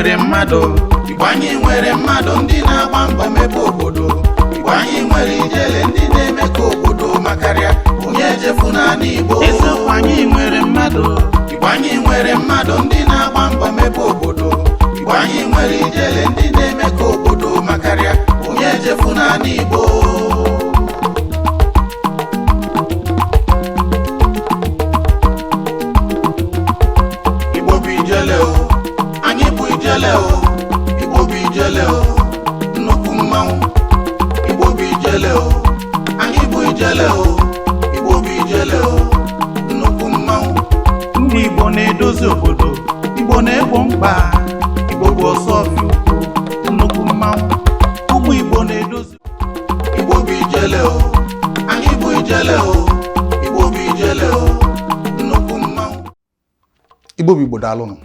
nwere mmadụ Igbo anyị nwere mmadụ ndị na-agba mbọ mepe obodo Igbo anyị nwere ijele ndị na-eme ka obodo makarịa onye ejefu naanị Igbo eziokwu anyị nwere mmadụ Igbo anyị nwere mmadụ ndị na-agba mbọ mepe obodo Igbo anyị nwere ijele ndị na-eme ka obodo makarịa onye ejefu naanị Igbo Igbo bụ ijele o anyị bụ ijele o Igbo bụ ijele o nnukwu mmanwụ Igbo bụ ijele o anyị bụ ijele o Igbo bụ ijele o nnukwu mmanwụ ndị Igbo na-edozi obodo Igbo na-egbo mkpa Igbo bụ ọsọfị ukwu nnukwu mmanwụ ụmụ Igbo na-edozi Igbo bụ ijele o anyị bụ ijele o Igbo bụ ijele o nnukwu mmanwụ Igbo bụ Igbo daalụnụ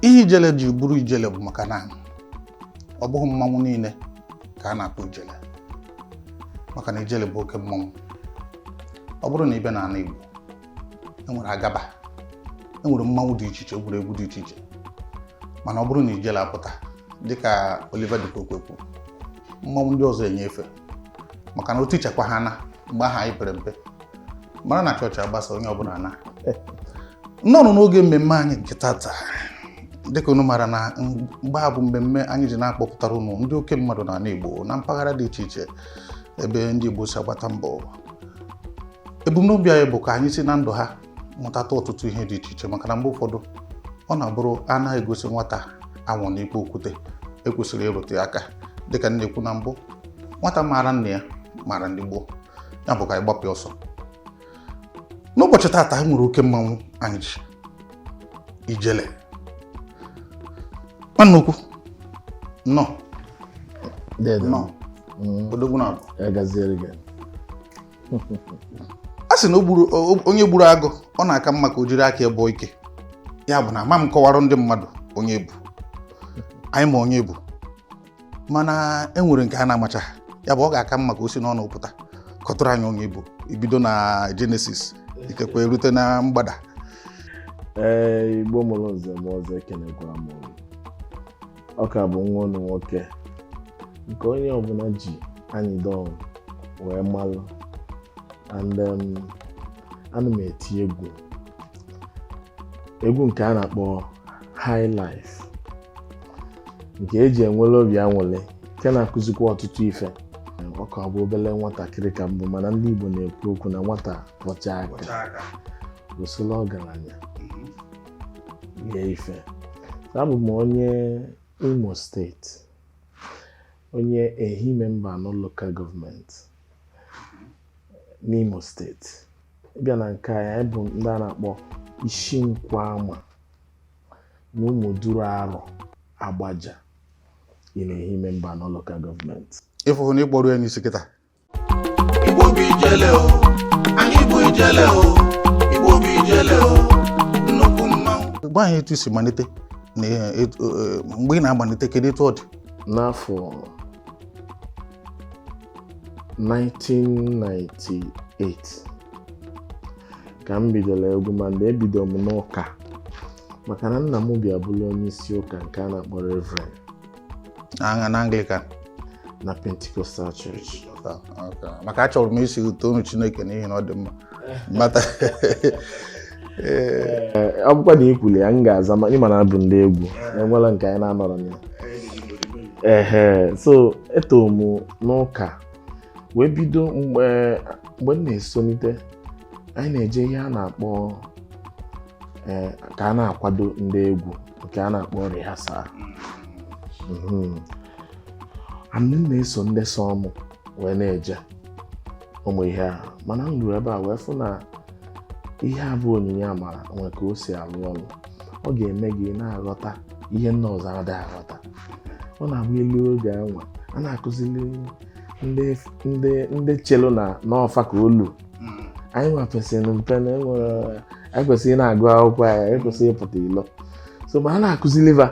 ihe ijele ji bụrụ ijele bụ maka na ọ bụghị mmanwụ niile ka a na-akpọ ijele maka na ijele bụ oke mmanwụ ọ bụrụ na ibe na ana Igbo enwere agaba enwere mmanwụ dị iche iche egwuregwu dị iche iche mana ọ bụrụ na ijele apụta dịka Oliver Dikokwe kwuru mmanwụ ndị ọzọ enyefe maka na o tichakwa ha na mgbe aha anyị pere mpe mara na chọọchị agbasa onye ọbụla na nnọọ n'oge mmemme anyị nke tata dịka unu mara na mgbe a bụ mmemme anyị ji na-akpọpụtara unu ndị oke mmadụ n'ala Igbo na mpaghara dị iche iche ebe ndị Igbo si agbata mbọ ebumnobi anyị bụ ka anyị si na ndụ ha mụtata ọtụtụ ihe dị iche iche maka na mgbe ụfọdụ ọ na-abụrụ a na-egosi nwata anwụ n'ikpe okwute ekwesịrị ịrụte aka dịka m na-ekwu na mbụ nwata maara nne ya maara ndị gboo ya bụ ka anyị gbapụ ọsọ n'ụbọchị tata anyị nwere oke mmanwụ anyị ji ijele nwanne ukwu nnọọ odogwu na abụ a sị na onye gburu agụ ọ na-aka mma ka o jiri aka ebe ike ya bụ na ama m kọwara ndị mmadụ onye bụ anyị ma onye bụ mana enwere nke a na-amacha ya bụ ọ ga-aka mma ka o si n'ọnụ pụta kọtụrụ anyị onye bụ ibido na Genesis ikekwe erute na mgbada Igbo mụrụ nze m ọzọ ekenekwara m ọ ka bụ nwa ụlọ nwoke nke onye ọbụla ji Anyidons wee malụ and ana m eti egwu nke a na-akpọ Highlife nke eji enwere obi anwụle nke na-akụzikwa ọtụtụ ife ọ ka bụ obere nwatakịrị ka mbụ mana ndị Igbo na-ekwu okwu na nwata rọcha aka gosila ọgaranya ihe ife abụ m onye Imo steeti onye Ehime Mbano local gọọmenti n'Imo steeti ịbịa na nke anyị bụ ndị a na-akpọ isi nkwama na ụmụduru arọ Agbaja Ehime Mbano local gọọmenti ịfụhụ na ịkpọrọ ya n'isi kịta Igbo bụ ijele o anyị bụ ijele o Igbo bụ ijele o nnukwu mmanwụ gba anyị etu isi malite na mgbe ị na-amalite kedu etu ọ dị n'afọ 1998 ka m bidoro egwu ma mgbe ebido m n'ụka maka na nna m bịa bụrụ onye isi ụka nke a na-akpọ Reverend na Anglican na Pentecostal Church maka achọrọ m isi unu Chineke n'ihi na ọ dị mma mata ọ bụkwa na ikwule ya m ga-aza ma ịma na abụ ndị egwu enwela nke anyị na-anọrọ ya so eto m n'ụka wee bido mgbe m na-esonite anyị na-eje ihe a na-akpọ ka a na-akwado ndị egwu nke a na-akpọ rehearsal anyị na-eso ndị so m wee na-eje ụmụ ihe a mana m ruru ebe a wee fụ na ihe a bụ onyinye amara nwere ka o si alụ ọrụ ọ ga-eme gị na-aghọta ihe ndị ọzọ adịghị aghọta ọ na-abụ elu oge anwa a na-akụzili ndị chelu na n'ọfa ka olu anyị nwapesịrị mpe na enwere ekwesịghị na-agụ akwụkwọ ya ekwesịghị ịpụta ilo so ma a na-akụzili va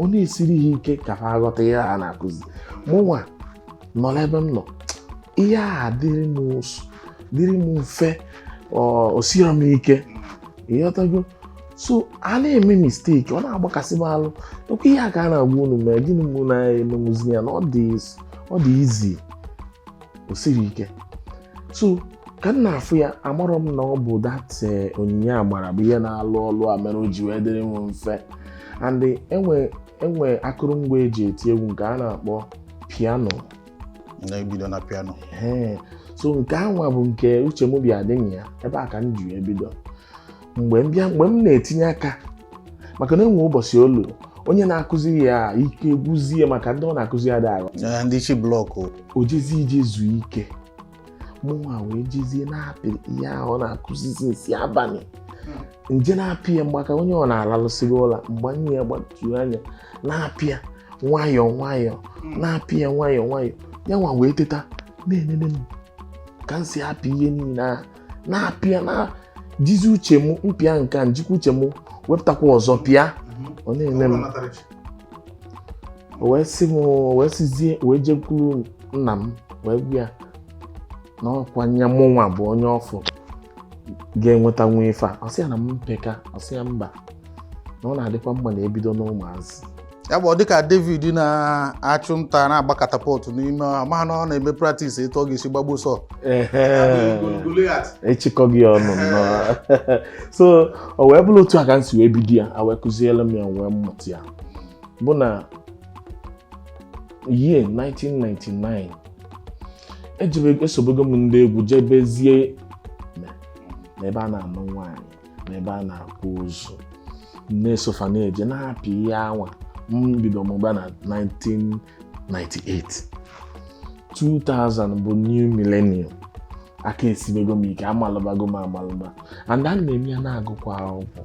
ọ na-esiri ihe ike ka ha aghọta ihe a na-akụzi mụnwa nọ n'ebe m nọ ihe a dịrị m mfe osiri m ike ịghọtago so a na-eme mistake ọ na-agbakasị m alụ okwu ihe a ka a na-agwa unu mee gịnị mụ na-emenwuzi ya na ọ dị izi o siri ike so ka m na-afụ ya amarọ m na ọ bụ that onyinye amara bụ ihe na-alụ ọlụ a mere o ji wee dịrị m mfe and enwe akụrụngwa eji eti egwu nke a na-akpọ piano na-ebido na piano so nke anwa bụ nke uche m bịa adịghị ya ebe a ka m ji ebido mgbe m na-etinye aka maka na enwe ụbọchị olu onye na-akụzi ya ike egwuzie maka ndị ọ na-akụzi ya dị agha ndị isi blọkụ o jezi ije zuo ike mụnwa wee jezie na-apị ihe ahụ ọ na-akụzizi nsi abalị nje na-apị ya mgbaka onye ọ na-alalụsịrị ụla mgbe nye ya gbatụrụ anya na-apị ya nwayọọ na-apị ya nwayọọ ya nwa wee teta na-enene m ka m si apị ihe niile na-apị ya na jizi uche m mpịa nke njikwa uche m wepụtakwa ọzọ pịa ọ na-eme m wee sizie wee jekwuru nna m wee gwa ya na ọkwanye mụnwa bụ onye ọfụ ga-enweta nwa ife a ọ sị ya na m mpeka ọ sị ya mba na ọ na-adịkwa mma na ebido n'ụmụazị ya bụ dịka David na-achụ nta na-agba katapọtụ n'ime amaghị na ọ na-eme practice etu ọ ga-esi gbagbo sọ echikọ gị ọnụ so o wee bụrụ otu a ka m si wee bido ya a wee kụziere m ya wee mmụta ya bụ na year 1999 esobego m ndị egwu jebezie n'ebe a na-anụ nwaanyị n'ebe a na-akpụ ozu na-esofa na-eje na-apị ihe anwa m bido mụba na 1998 2000 bụ new millennium aka esibego m ike amalụbago m amalụba and a na-eme ya na-agụkwa akwụkwọ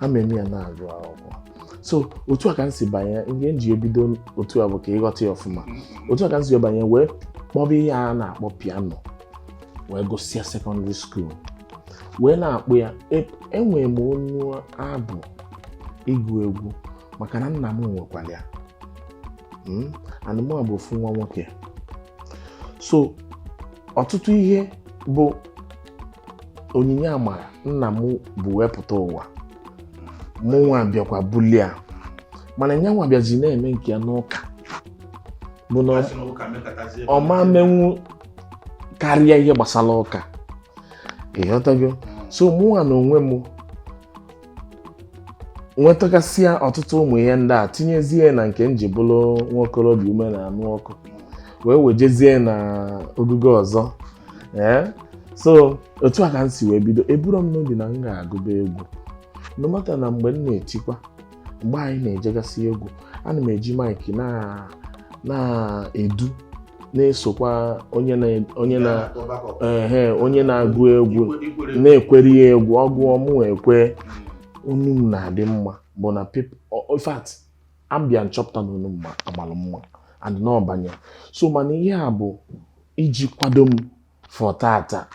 a na-eme ya na-agụ akwụkwọ so otu a ka m si banye ihe nji ebido otu a bụ ka ịghọta ya ọfụma otu a ka m si banye wee kpọba ihe a na-akpọ piano wee gụsịa secondary school wee na-akpụ ya enwere m onu abụ ịgụ egwu maka na nna m nwekwara ya anụmanụ bụ ofu nwa nwoke so ọtụtụ ihe bụ onyinye amara nna m bụ wepụta ụwa mụnwa bịakwa bulia mana nyanwa bịazi na-eme nke ya n'ụka bụ na ọma menwu karịa ihe gbasara ụka ịghọtago so mụnwa na onwe m nwetagasịa ọtụtụ ụmụ ihe ndị a tinyezie na nke njibụlụ nwokorobịa ume na anụ ọkụ wee wejezie na ogugo ọzọ so otu a ka m si wee bido eburo m n'obi na m ga-agụba egwu n'ọmata na mgbe m na-etikwa mgbe anyị na-ejegasị egwu ana m eji maịkị na-edu na-esokwa onye na-agụ egwu na-ekweri ya egwu ọgụ ọmụ ekwe onu m na-adị mma bụ na in fact ambịa nchọpụta na onu m amalụ mma and n'ọbanye so mana ihe a bụ iji kwado m for tata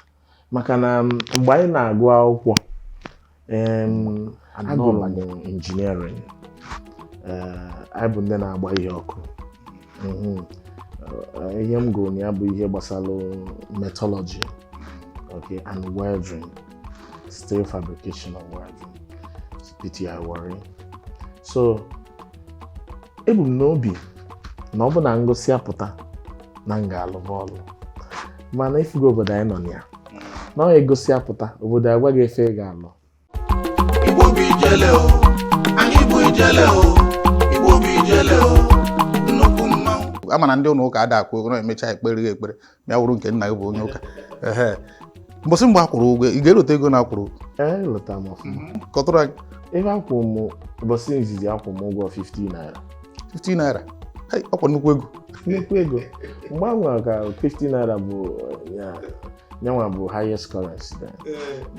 maka na mgbe anyị na-agụ akwụkwọ agụrụ m engineering anyị bụ ndị na-agba ihe ọkụ ihe m gụrụ ya bụ ihe gbasara metallurgy and welding, steel fabrication and welding, PTI Warri. So ebu m n'obi na ọ bụ na ngosi apụta na m ga-alụ bọọlụ mana ifugo obodo anyị nọ ya na ọ egosi apụta obodo agwaghị efe ga-alụ Igbo bụ ijele o, anyị bụ ijele o, Igbo bụ ijele o, nnukwu mmanwụ. ama na ndị ụlọ ụka ada akwụ ego na-emecha ekpere ma ya wụrụ nke nna gị bụ onye ụka mbọsị mgbe akwụrụ ụgwọ ị ga-erote ego na akwụrụ lụta m ọfụma kọtụrụ anyị ebe akwụ m ụbọchị izizi akwụ m ụgwọ 50 naira 50 naira ọkwa nnukwu ego mgbe ahụ ka 50 naira bụ nyanwa bụ highest currency then.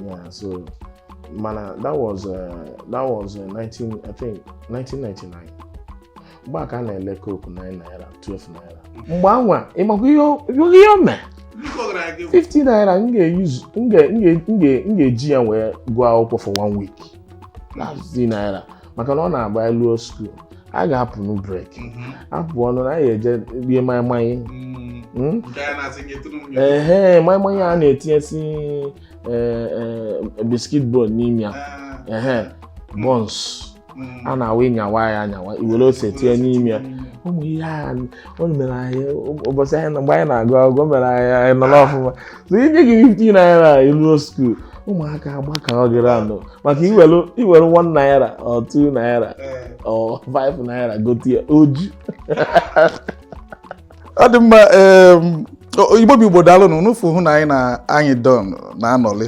Yeah, so mana that was 1999 mgbe aka na-ele coke 9 naira 12 naira mgbe ahụ ịmakwa ihe o mee 50 naira m ga-eji ya wee gụọ akwụkwọ for 1 week. That's 50 naira maka na ọ na-agba elu school a ga-apụ nu break apụ ọnụ na anyị eje rie mmanya mmanya a na-etinyesi biskit bol n'ime ya bons a na-awa ịnyawa ya anyawa iwere ose tinye n'ime ya ụmụ ihe a o mere anyị ụbọchị anyị mgbe anyị na-agụ akwụkwọ mere anyị nọ n'ọfụma so inye gị 15 naira iruo skuul ụmụaka agbaka ogere anọ maka iwere 1 naira or 2 naira or 5 naira gote oju ọ dị mma Igbo daalụ n'ụfụ hụ na anyị na Anyidons na-anọlị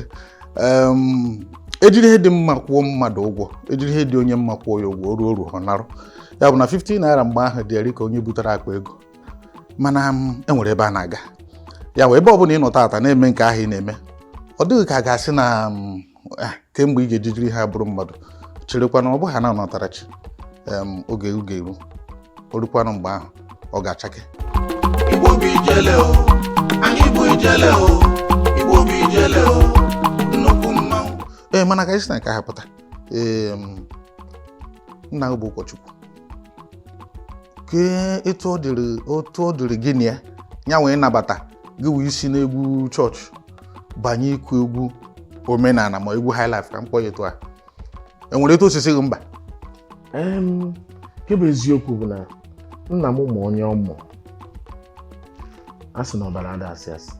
ejiri ihe dị mma kwụọ mmadụ ụgwọ ejiri ihe dị onye mma kwụọ ya ụgwọ ruo ọ narụ ya bụ na 15 naira mgbe ahụ dịrị ka onye butere akpa ego mana enwere ebe a na-aga ya wee ebe ọ bụla ị nọ tata na-eme nke ahụ ị na-eme ọ dịghị ka a ga-asị na kemgbe ị ga-ejijiri ha bụrụ mmadụ cherekwa na ọ bụghị na ọnọtarachi oge eru orukwanụ mgbe ahụ ọ ga-achake Igbo bụ ijele o anyị bụ ijele o Igbo bụ ijele o nnukwu mmanwụ mana ka isi na nke ha pụta nna bụ ụkọchukwu ke etu ọ dịrị gị na ya wee nabata gị wee isi n'egwu chọọchị banye ịkụ egwu omenala ma egwu highlife ka m kpọọ ya etu a enwere etu osisi gị mba nke bụ eziokwu bụ na nna m ma onye ọmụ a sị na ọbara ada asị asị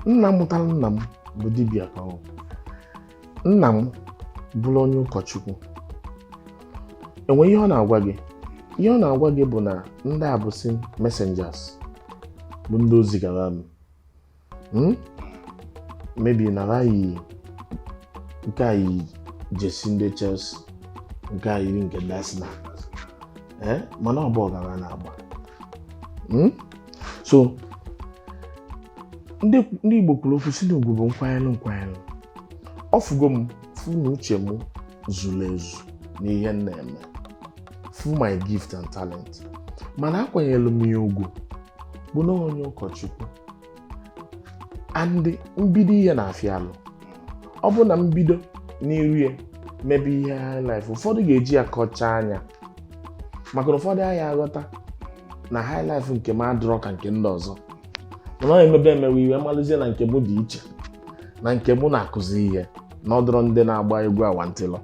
nna m mụtara nna m bụ dibịa ka ọ nna m bụrụ onye ụkọchukwu enwe ihe ọ na-agwa gị ihe ọ na-agwa gị bụ na ndị a bụ si messengers bụ ndị ozi gara m mebi na anyị nke a yi jesi ndị Chelsea nke a yiri nke ndị Arsenal mana ọ bụ ọgara na-agba so ndị Igbo kwuru okwu si n'ugwu bụ nkwanyelụ ọ fụgo m fụ na uche m zuru ezu n'ihe m na-eme fụ my gift and talent mana akwanyelu m ya ugwu bụ na onye ụkọchukwu and mbido ihe na-afịa alụ ọ bụ na mbido n'iru ya mebe ihe highlife ụfọdụ ga-eji ya kọchaa anya maka na ụfọdụ anyị aghọta na highlife nke m adịrọ ka nke ndị ọzọ mana ọ emebe emewe iwe malụzie na nke m dị iche na nke m na-akụzi ihe na ọ dịrọ ndị na-agba egwu awantịlọ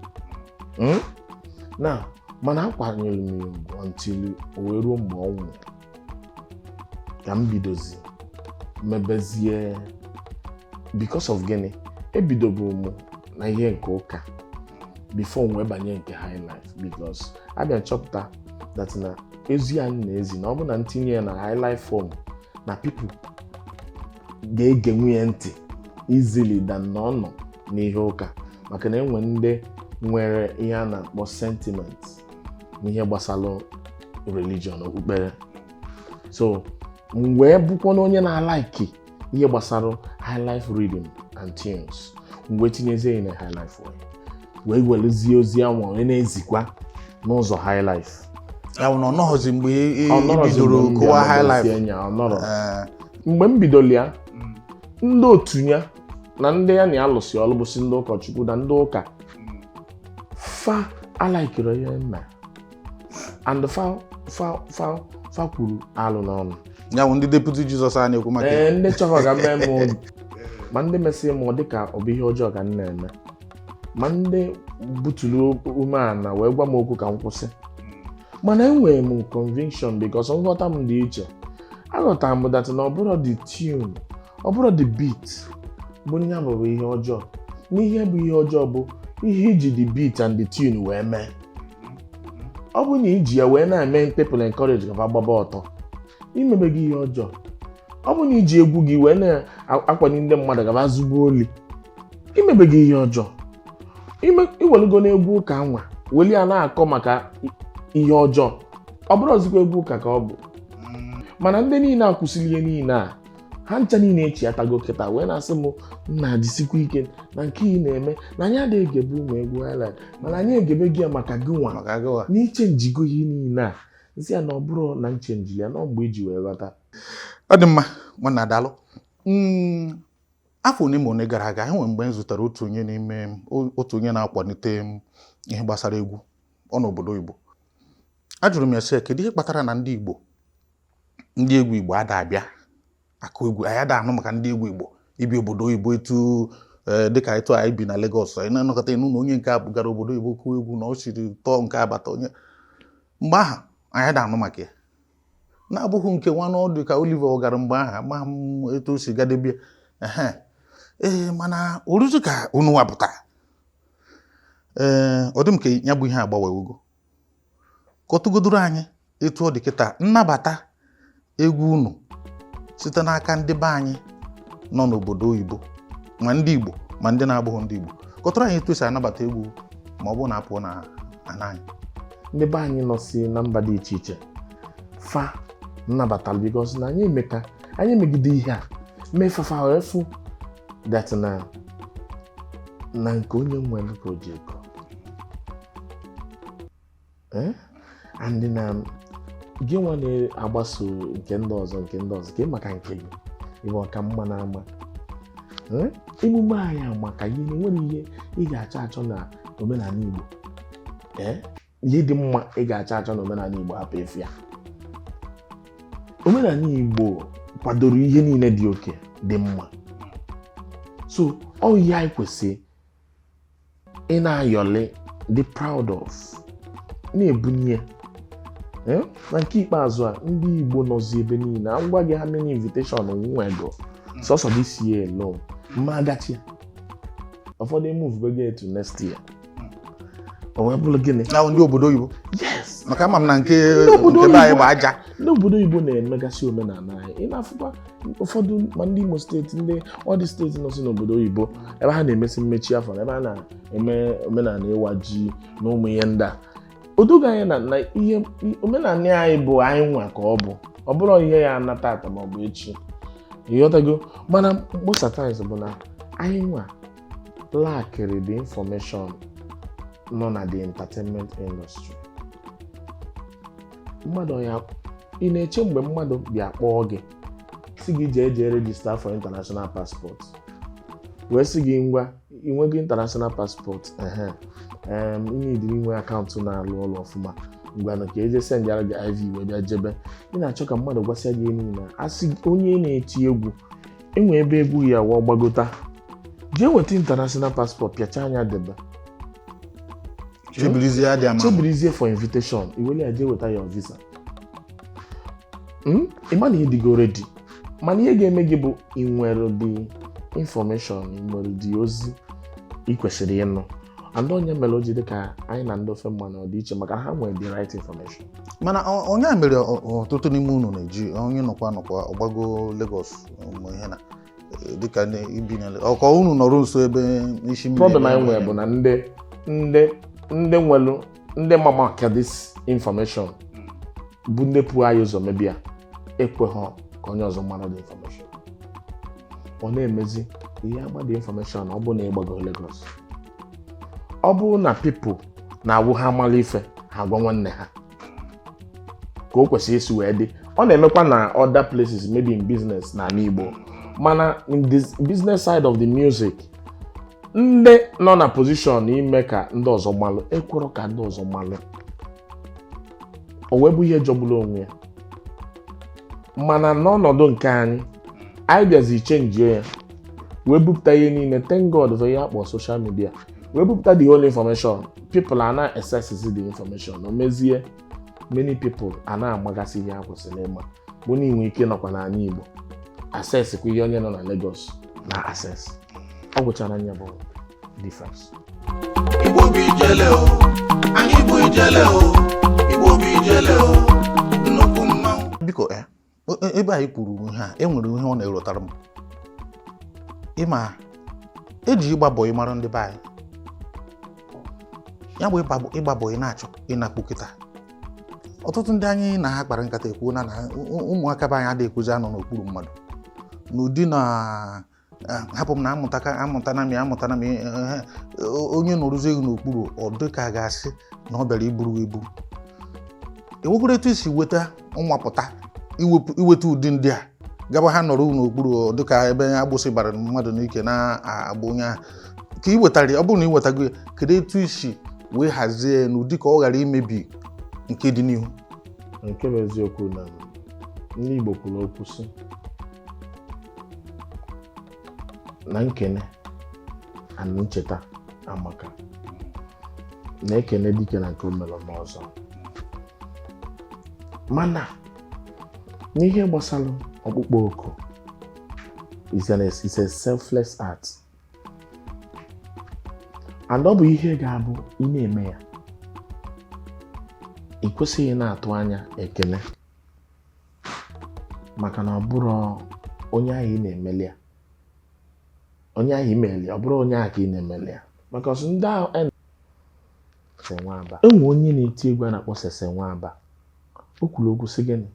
na mana akwanyere m ya ugwu until o wee ruo mgbe ọ nwụrụ ka m bidozi mebezie because of gịnị ebidobu m na ihe nke ụka before wee banye nke highlife because abịa chọpụta that na ezi anyị na-ezi na ọ bụ na ntinye ya na highlife form na people ga-ege nwunye ntị easily than na ọ nọ n'ihe ụka maka na enwe ndị nwere ihe a na-akpọ sentiment n'ihe gbasara religion okpukpere so m wee bụkwa na onye na-alaiki ihe gbasara highlife rhythm and tunes m wee tinyezie ya na highlife wee werezie ozi ahụ wee na-ezikwa n'ụzọ highlife ya bụ na ọ nọghọzi mgbe ibidoro kụwa highlife mgbe m bidoro ya ndị otu ya na ndị ya na-alụsị ọlụ bụsị ndị ụkọchukwu na ndị ụka fa alaikere ya nna and fa kwuru alụ n'ọnụ ya bụ ndị deputy Jizọs a na-ekwu maka ndị chọrọ ga mee m ma ndị mesịrị m dịka ọ bụ ihe ọjọọ ka m na-eme ma ndị buturu umeala wee gwa m okwu ka m kwụsị mana enwere m conviction because nghọta m dị iche aghọtara m that na ọ bụrụ the tune ọ bụrụ the beat bụ ya bụ ihe ọjọọ n'ihe bụ ihe ọjọọ bụ ihe iji the beat and the tune wee mee ọ bụ na iji ya wee na-eme people encourage ka gbaba ọtọ imebe gị ihe ọjọọ ọ bụ na iji egwu gị wee na-akwanye ndị mmadụ gaba zugbo oli imebe gị ihe ọjọọ iwelugo n'egwu ụka nwa weli ya na-akọ maka ihe ọjọọ ọ bụrụ ọzikwa egwu ụka ka ọ bụ mana ndị niile akwụsịrị ihe niile a ha ncha niile echi atago kịta wee na-asị m nna jisikwa ike na nke ị na-eme na anyị adịghị egebe ụmụ egwu highlife mana anyị egebe gị ya maka gị nwa n'iche njigo ihe niile a nsị ya na ọ bụrụ na nchenji ya nọ mgbe iji wee ghọta ọ dị mma nwanne adalụ afọ one ma one gara aga enwere mgbe m zụtara otu onye na-akwalite ihe gbasara egwu ọ n'obodo Igbo. Ajụrụ m ya sị kedu ihe kpatara na ndị Igbo ndị egwu Igbo ada abịa akụ egwu anyị ada anụ maka ndị egwu Igbo ibi obodo oyibo etu dịka etu anyị bi na Lagos anyị na-anọkọta ịnụ na onye nke a bugara obodo oyibo kụọ egwu na o siri tọọ nke abata onye mgbe ahụ anyị ada anụ maka ya na-abụghị nke nwa n'ọdụ ka Oliver ọgara mgbe ahụ ama m etu o si gadebie mana oruzu ka unu wapụta ọ dị m ka ya bụ ihe agbawewugo kọtụgodoro anyị etu ọ dị kịta nnabata egwu unu site n'aka ndị be anyị nọ n'obodo oyibo ma ndị Igbo ma ndị na-abụghị ndị Igbo kọtụrụ anyị etu esi anabata egwu ma ọ bụrụ na apụọ na ana anyị. Ndị be anyị nọ si na mba dị iche iche fa nnabatara because na anyị emegide ihe a mefafa wee fụ that na nke onye nwere ka o ji ego and na gị nwa na-agbaso nke ndị ọzọ ka maka nke gị ịbụ ọka mma na ama emume anyị ama ka ihe na-enwere ihe ị ga-achọ na omenala Igbo ihe dị mma ị ga-achọ na omenala Igbo hapụ efu ya. Omenala Igbo kwadoro ihe niile dị oke dị mma, so ọ ihe anyị kwesịrị ị na-ayọli dị proud of na-ebunye na nke ikpeazụ a ndị Igbo nọzi ebe niile a ngwa gị ha many invitation nwego sọsọ this year alone mma agachi ya ụfọdụ move bege to next year o wee bụrụ gịnị na ndị obodo Igbo. Yes, maka ama m na nke be anyị bụ aja ndị obodo Igbo na-emegasị omenala anyị ị na-afụkwa ụfọdụ ma ndị Imo steeti ndị ọdị steeti nọsị n'obodo Oyibo ebe ha na-emesi mmechi afọ ebe a na-eme omenala ịwa ji na ụmụ ihe ndị a odoga anyị na ihe omenala anyị bụ anyị nwa ka ọ bụrụ ihe ya anata ata ma ọ bụ echi ịghọtago. Mana most times bụ na anyị nwa lakịrị the information nọ na the entertainment industry. Mmadụ ya ị na-eche mgbe mmadụ bịa kpọọ gị si gị jee register for international passport wee si gị ngwa inwego international passport ihe idiri inwe akaụntụ na-alụ ọrụ ọfụma ngwa na ka eje send ya gị IV wee bịa jebe ị na-achọ ka mmadụ gwasịa gị niile asị onye na-eti egwu enwe ebe egwu ya wụọ gbagota jee weta international passport pịacha anya debe chebirizie for invitation iwele ya jee weta ya visa ịma na ihe dịgo ready mana ihe ga-eme gị bụ inwere the information inwere the ozi ị kwesịrị ịnụ and onye mere o ji dị ka anyị na ndị ofe mmanụ ọ dị iche maka ha nwere the right information. Mana onye a mere ọtụtụ n'ime unu na-eji onye nọkwa ọgbago Lagos ụmụ ihe na dịka ibi na ọkọ unu nọrọ nso ebe isi mmiri. Problem anyị nwere bụ na ndị nwelu ndị mama ka this information bụ ndị pụọ anyị ụzọ mebia ekweghị ka onye ọzọ mara the information. Ọ na-emezi ihe agbada information ọ bụ na ịgbago Lagos. Ọ bụrụ na people na-awụ ha mara ife ha gwa nwanne ha ka o kwesịrị isi wee dị. Ọ na-emekwa na other places maybe in business na Igbo, mana in this business side of the music ndị nọ na position ime ka ndị ọzọ malụ ekwero ka ndị ọzọ malụ o wee bụ ihe jọgburu onwe ya. Mana n'ọnọdụ nke anyị bịazi chenjie ya wee bupụta ihe niile. Thank God for ihe akpọ social media wee bupụta the whole information. People are na access the information o mezie many people are na amagasị ihe ha kwesịrị ịma bụ na inwe ike nọkwa n'ala Igbo access kwa ihe onye nọ na Lagos na access. Ọ gwụchara anya bụ difference. Igbo bụ ijele o, anyị bụ ijele o, Igbo bụ ijele o, nnukwu mmanwụ. Biko ebe anyị kwuru ihe a enwere ihe ọ na-erotara m ịma eji ịgbabọ ịmara ndị be anyị ya bụ ịgbabọ ị na-achọ ịnakpu kịta. Ọtụtụ ndị anyị na ha kpara nkata ekwu na ụmụaka be anyị adịghị ekwuzi anọ n'okpuru mmadụ n'ụdị na hapụ m na amụta na m onye nọrụzi egwu n'okpuru ọ dị ka ga-asị na ọ bịara iburu ebu. Enwekwara etu isi weta nwapụta iweta ụdị ndị a gaba ha nọrọ n'okpuru dị ka ebe agbụsị gbara mmadụ n'ike na-agba onye ahụ ka ị wetara ọ bụrụ na ị wetago kedu etu isi wee hazie n'ụdị ka ọ ghara imebi nke dị n'ihu. Nke bụ eziokwu na ndị Igbo kwuru okwu sị na nkene na ncheta amaka, na-ekene dike na nke o mere n'ọzọ. Mana n'ihe gbasara ọkpụkpọ oku, it's a selfless act, and ọ bụ ihe ga-abụ ị na-eme ya ị kwesịghị na-atụ anya ekele, maka na ọ bụrụ onye ahụ ị na-emeli ya, onye ahụ imeli ọ bụrụ onye ahụ ka ị na-emeli ya, maka ọsọ ndị ahụ enwe onye na-eti egwu a na-akpọ Sese Nwaba. O kwuru okwu sị gịnị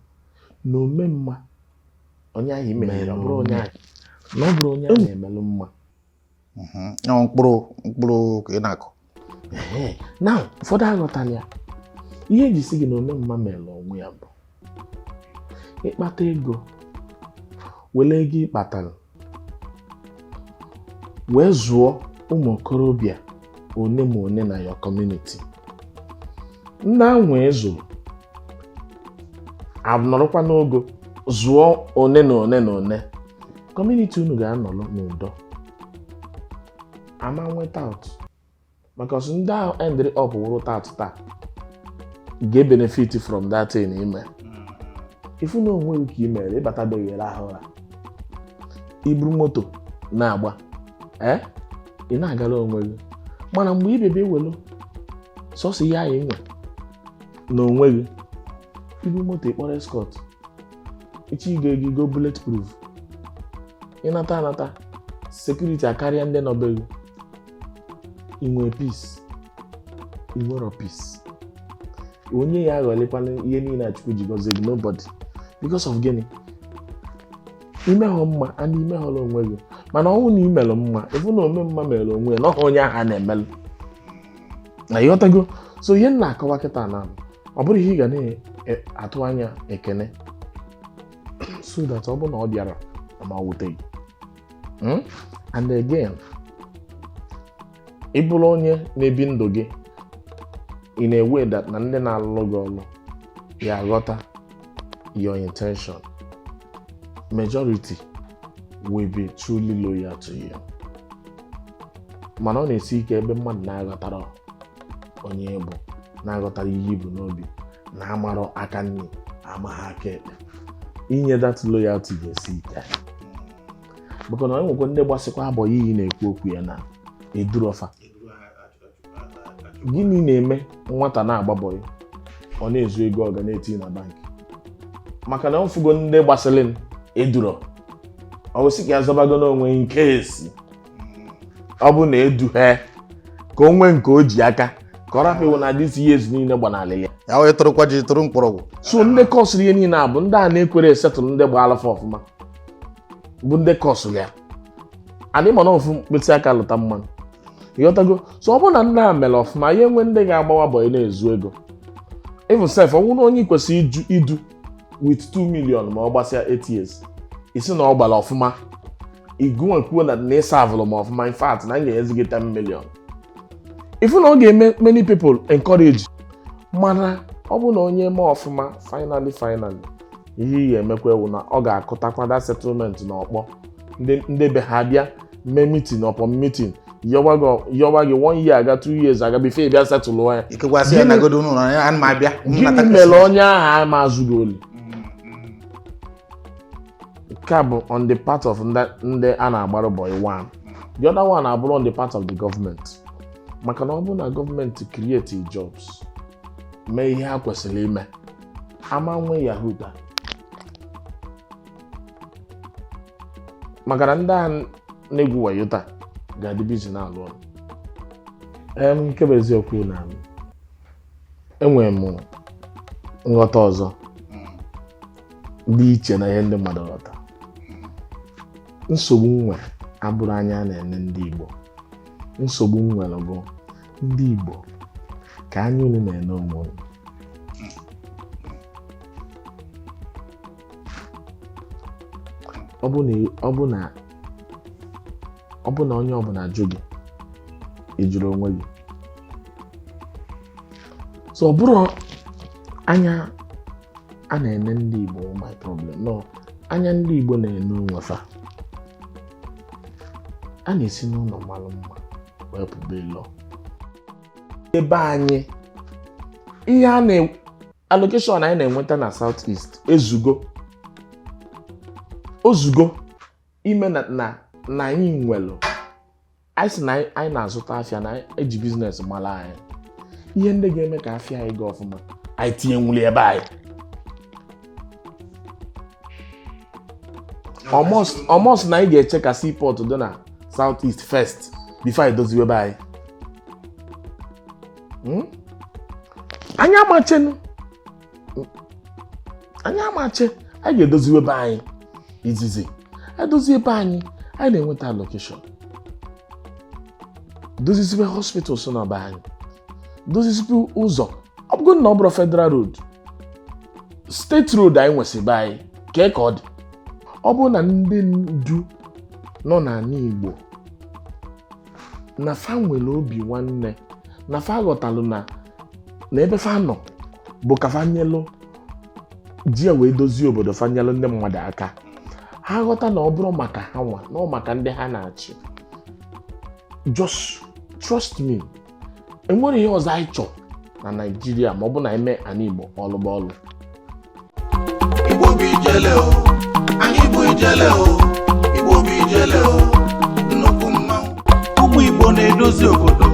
na ome mma onye ahụ imeli ọ bụrụ onye ahụ na ọ bụrụ onye ahụ na-emelụ mma. Mkpụrụ ka ị na-akọ. Na ụfọdụ aghọtala ya. Ihe eji sị gị na ome mma mere onwe ya bụ ịkpata ego, were ego ịkpatara wee zụọ ụmụ okorobịa one ma one na your community. Ndị ahụ ezuru abụnọrọkwa n'ogo zụọ one na one na one, community unu ga-anọrọ n'udo, ama nweta out, maka ọsọ ndị ahụ endri up wụrụ taa ga-benefit from that thing ime. Ifu na onwe ka imere ịbatabeghị ahụ ụra, iburu moto na-agba ị na-agara onwe gị, mana mgbe ibebe welu sọsọ ihe anyị nwe na onwe gị, iburu moto ịkpọrọ escort, echi gị go bulletproof, ịnata anata security akarịa ndị nọbe gị, inwe peace, inwero peace. Onye ya aghọlekwana ihe niile a Chukwu ji gọzie gị, nobody, because of gịnị? Imehọ mma and imehọrọ onwe gị, mana ọnwụ na imelụ mma efu na ome mma mere onwe ya na ọha onye ahụ na-emelụ na ịghọtago. So ihe na-akọwa kịta na ọ bụrụ ihe ị ga na-atụ anya ekene, so that ọ bụrụ na ọ bịara ma wute gị. And again, ị bụrụ onye na-ebi ndụ gị in a way that na ndị na-alụ gị ọlụ ya aghọta your intention, majority will be truly loyal to you. Mana ọ na-esi ike ebe mmadụ na-aghọtara onye bụ, na-aghọtara ihe ibu n'obi, na-amarọ aka nri amaghị aka ekpe. Inye that loyalty ga-esi ike, maka na enwekwa ndị gbasịkwa abọ iyi na-ekwu okwu ya na edurofa. Gịnị na-eme nwata na-agba bọyị ọ na-ezu ego ọ ga na-eti na bank? Maka na mfugo ndị gbasịrị eduro ọ sị ka ya zọbago n'onwe nke esi ọ bụ na eduhe ka o nwee nke o ji aka ka ọ rapụ iwu na this years niile gbanalị ya wee tụrụkwa ji tụrụ mkpọrọgwụ. So ndị kọsụrụ ihe niile a bụ ndị a na-ekwere esetụlụ ndị gba alafa ọfụma, bụ ndị kọsụrụ ya adị mana ofu mkpịsị aka lụta mmanụ, ịghọtago. So ọ bụ na ndị a mere ọfụma, ya enwe ndị ga-agbawa bọyị na-ezu ego. Even self, ọ bụrụ na onye kwesịrị idu with 2 million ma ọ gbasịa 8 years, isi na ọ gbara ọfụma, igwe kwuo na ịsa avụlụ ma ọfụma, in fact na m ga-enyezi gị 10 million. Ifu na ọ ga-eme many people encourage, mana ọ bụ na onye eme ọfụma finally ihe ya emekwa ewu na ọ ga-akụtakwa that settlement na ọkpọ ndị be ha bịa mee meeting ọpọ meeting yọwa gị 1 year aga 2 years aga before bịa settle ya. Ikekwasị ya na godo unu na ya ma bịa. Gịnị mere onye ahụ ma azụghị oli? Nke bụ on the part of ndị a na-agbara boy one. The other one abụrụ on the part of the government. Maka na ọ bụ na gọọmenti create jobs, mee ihe ha kwesịrị ime, ama nwe yahoo ta. Maka na ndị a na-egwu wayo taa ga-adị bizi na-alụ ọrụ. Nke bụ eziokwu na enwere m nghọta ọzọ dị iche na ihe ndị mmadụ ghọta. Nsogbu nwe abụrụ anya na-ene ndị Igbo. Nsogbu nwere bụ ndị Igbo ka anya unu na-ene onwe unu. Ọ bụ na onye ọbụla jụ gị, ị jụrụ onwe gị, so ọ bụrụ anya a na-ene ndị Igbo my problem no anya ndị Igbo na-ene onwefa a na-esi n'ụlọ malụ mma wee pụba ịlọ ebe anyị ihe a na allocation anyị na-enweta na South East ozugo ime na anyị nwelu anyị si na anyị na-azụta afịa na eji biznes mara anyị ihe ndị ga-eme ka afịa anyị gaa ọfụma anyị tinye nwuli ebe anyị almost na anyị ga-eche ka seaport dị na South East first before anyị doziwe ebe anyị anyị amache anyị ga-edoziwe ebe anyị izizi edozi ebe anyị na-enweta allocation doziziwe hospitals na be anyị doziziwe ụzọ ọ bụrụ na ọ bụrụ federal road state road anyị nwesị be anyị ka ọ dị ọ bụrụ na ndị ndu nọ n'ala Igbo na fa nwere obi nwanne na fa ghọtalụ na ebe fa nọ bụ ka fa nyelụ ji wee dozie obodo fa nyelụ ndị mmadụ aka ha ghọta na ọ bụrụ maka ha nwa na ọ maka ndị ha na-achị just trust me enwere ihe ọzọ anyị chọ na Naịjirịa ma ọ bụ na eme ana Igbo ọlụ Igbo bụ ijele o anyị bụ ijele o Igbo bụ ijele o nnukwu mmanwụ ụmụ Igbo na-edozi obodo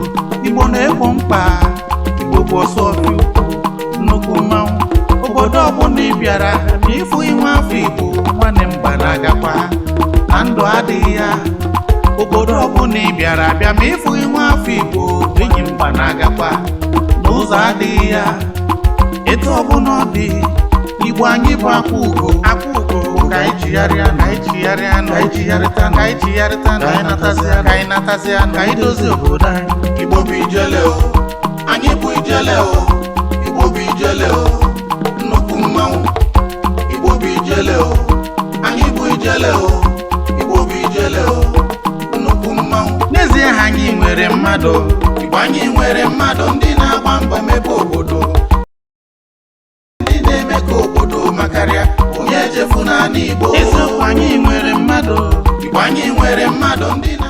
Igbo na-egbo mkpa Igbo bụ ọsọ ọfịa nnukwu mmanwụ obodo ọbụla ị bịara ma ịfụ inwe afọ Igbo nwanne mba na-agakwa na ndụ adịghị ya obodo ọbụla ị bịara bịa ma ịfụ inwe afọ Igbo enyi mba na-agakwa n'ụzọ adịghị ya etu ọbụla ọ dị Igbo anyị bụ akwa ugo ka anyị jigharịa na anyị jigharịa na anyị jigharịta na anyị jigharịta na anyị natazịa ka anyị dozie obodo anyị Igbo bụ ijele o anyị bụ ijele o Igbo bụ ijele o nnukwu mmanwụ Igbo bụ ijele o anyị bụ ijele o Igbo bụ ijele o nnukwu mmanwụ n'ezie ha anyị nwere mmadụ Igbo anyị nwere mmadụ ndị na-agba mbọ mebe obodo ndị na-eme ka obodo makarịa onye echefu na Igbo eziokwu anyị nwere mmadụ Igbo anyị nwere mmadụ ndị na